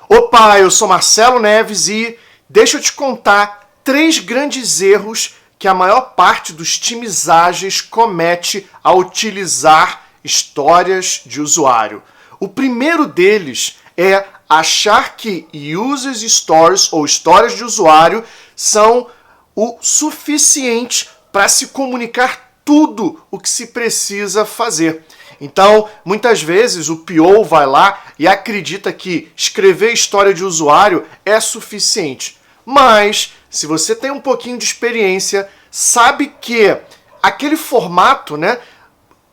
Opa, eu sou Marcelo Neves e deixa eu te contar 3 grandes erros que a maior parte dos times ágeis comete ao utilizar histórias de usuário. O primeiro deles é achar que Users Stories ou histórias de usuário são o suficiente para se comunicar tudo o que se precisa fazer. Então, muitas vezes o PO vai lá e acredita que escrever história de usuário é suficiente. Mas, se você tem um pouquinho de experiência, sabe que aquele formato,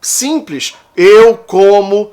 simples, eu como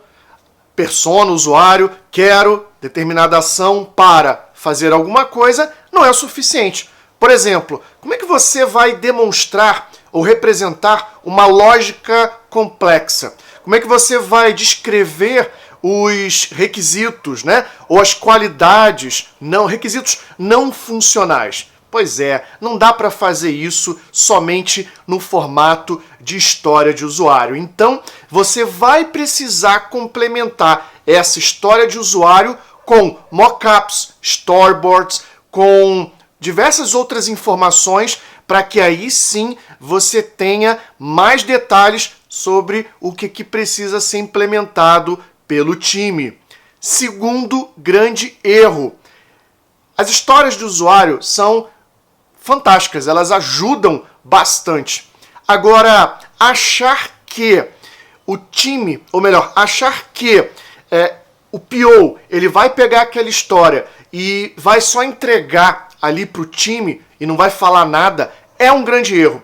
persona, usuário, quero determinada ação para fazer alguma coisa, não é o suficiente. Por exemplo, como é que você vai demonstrar ou representar uma lógica complexa? Como é que você vai descrever os requisitos, ou as qualidades, requisitos não funcionais? Pois é, não dá para fazer isso somente no formato de história de usuário. Então, você vai precisar complementar essa história de usuário com mockups, storyboards, com diversas outras informações para que aí sim você tenha mais detalhes sobre o que precisa ser implementado pelo time. Segundo grande erro. As histórias de usuário são fantásticas, elas ajudam bastante. Agora, achar que o time, ou melhor, achar que o PO ele vai pegar aquela história e vai só entregar ali para o time e não vai falar nada, é um grande erro.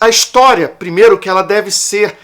A história, primeiro, que ela deve ser...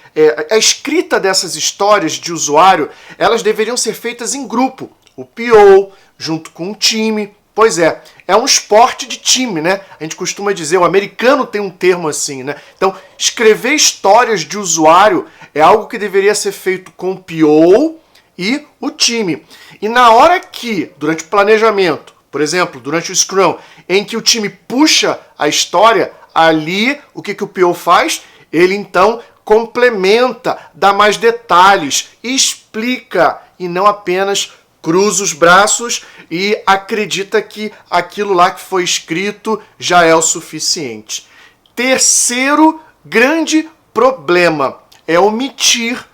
a escrita dessas histórias de usuário, elas deveriam ser feitas em grupo. O PO, junto com o time. Pois é um esporte de time, A gente costuma dizer, o americano tem um termo assim, Então, escrever histórias de usuário é algo que deveria ser feito com o PO e o time. E na hora que, durante o planejamento, por exemplo, durante o Scrum, em que o time puxa a história, ali, o que o PO faz? Ele, então, complementa, dá mais detalhes, explica e não apenas cruza os braços e acredita que aquilo lá que foi escrito já é o suficiente. Terceiro grande problema é omitir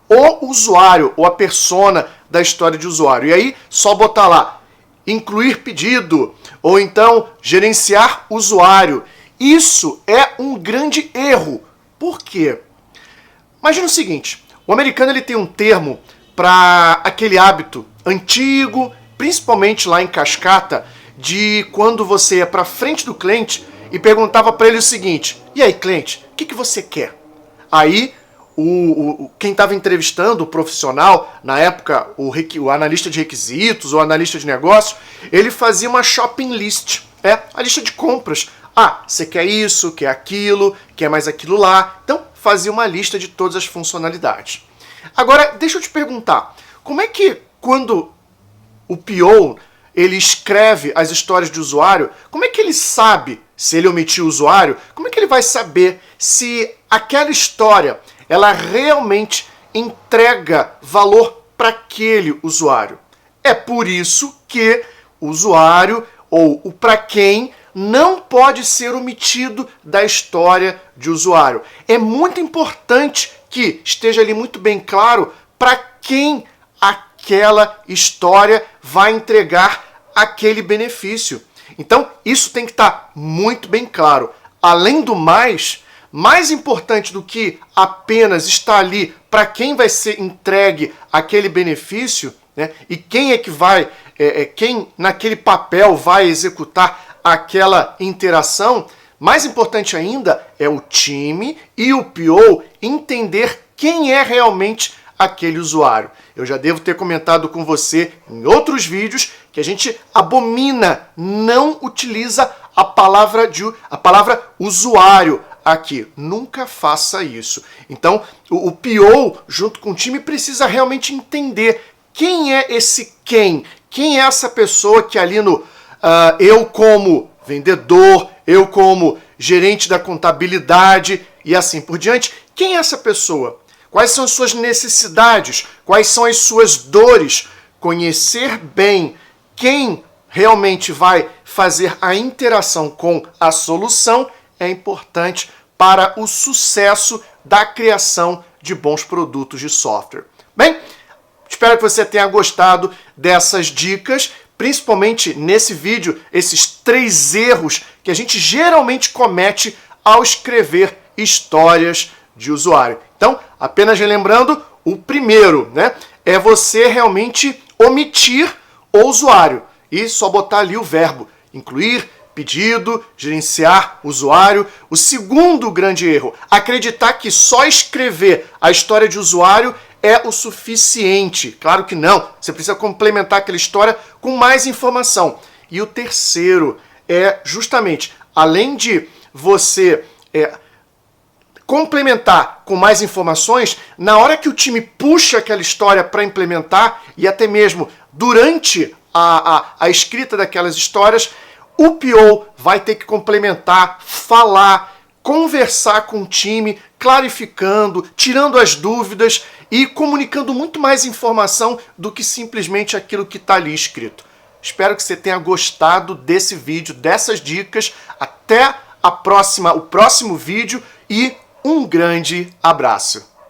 o usuário ou a persona da história de usuário. E aí, só botar lá, incluir pedido, ou então gerenciar usuário. Isso é um grande erro. Por quê? Imagina o seguinte, o americano ele tem um termo para aquele hábito antigo, principalmente lá em Cascata, de quando você ia para frente do cliente e perguntava para ele o seguinte: e aí, cliente, o que você quer? Aí, quem estava entrevistando, o profissional, na época, o analista de requisitos ou analista de negócio, ele fazia uma shopping list, a lista de compras. Ah, você quer isso, quer aquilo, quer mais aquilo lá. Então, fazia uma lista de todas as funcionalidades. Agora, deixa eu te perguntar, como é que quando o PO ele escreve as histórias de usuário, como é que ele sabe se ele omitiu o usuário? Como é que ele vai saber se aquela história ela realmente entrega valor para aquele usuário? É por isso que o usuário ou o para quem não pode ser omitido da história de usuário. É muito importante que esteja ali muito bem claro para quem aquela história vai entregar aquele benefício. Então, isso tem que estar muito bem claro. Além do mais importante do que apenas estar ali para quem vai ser entregue aquele benefício, e quem é que vai, quem naquele papel vai executar aquela interação, mais importante ainda é o time e o PO entender quem é realmente aquele usuário. Eu já devo ter comentado com você em outros vídeos que a gente abomina, não utiliza a palavra usuário aqui. Nunca faça isso. Então, o PO, junto com o time, precisa realmente entender quem é esse quem. Quem é essa pessoa que ali no eu como vendedor, eu como gerente da contabilidade e assim por diante. Quem é essa pessoa? Quais são as suas necessidades? Quais são as suas dores? Conhecer bem quem realmente vai fazer a interação com a solução é importante para o sucesso da criação de bons produtos de software. Bem, espero que você tenha gostado dessas dicas, principalmente nesse vídeo, esses 3 erros que a gente geralmente comete ao escrever histórias de usuário. Então, apenas relembrando, o primeiro, né, é você realmente omitir o usuário e só botar ali o verbo incluir, pedido, gerenciar, usuário. O segundo grande erro, acreditar que só escrever a história de usuário é o suficiente. Claro que não, você precisa complementar aquela história com mais informação. E o terceiro é justamente, além de você complementar com mais informações, na hora que o time puxa aquela história para implementar, e até mesmo durante a escrita daquelas histórias, o PO vai ter que complementar, falar, conversar com o time, clarificando, tirando as dúvidas e comunicando muito mais informação do que simplesmente aquilo que está ali escrito. Espero que você tenha gostado desse vídeo, dessas dicas. Até o próximo vídeo e um grande abraço.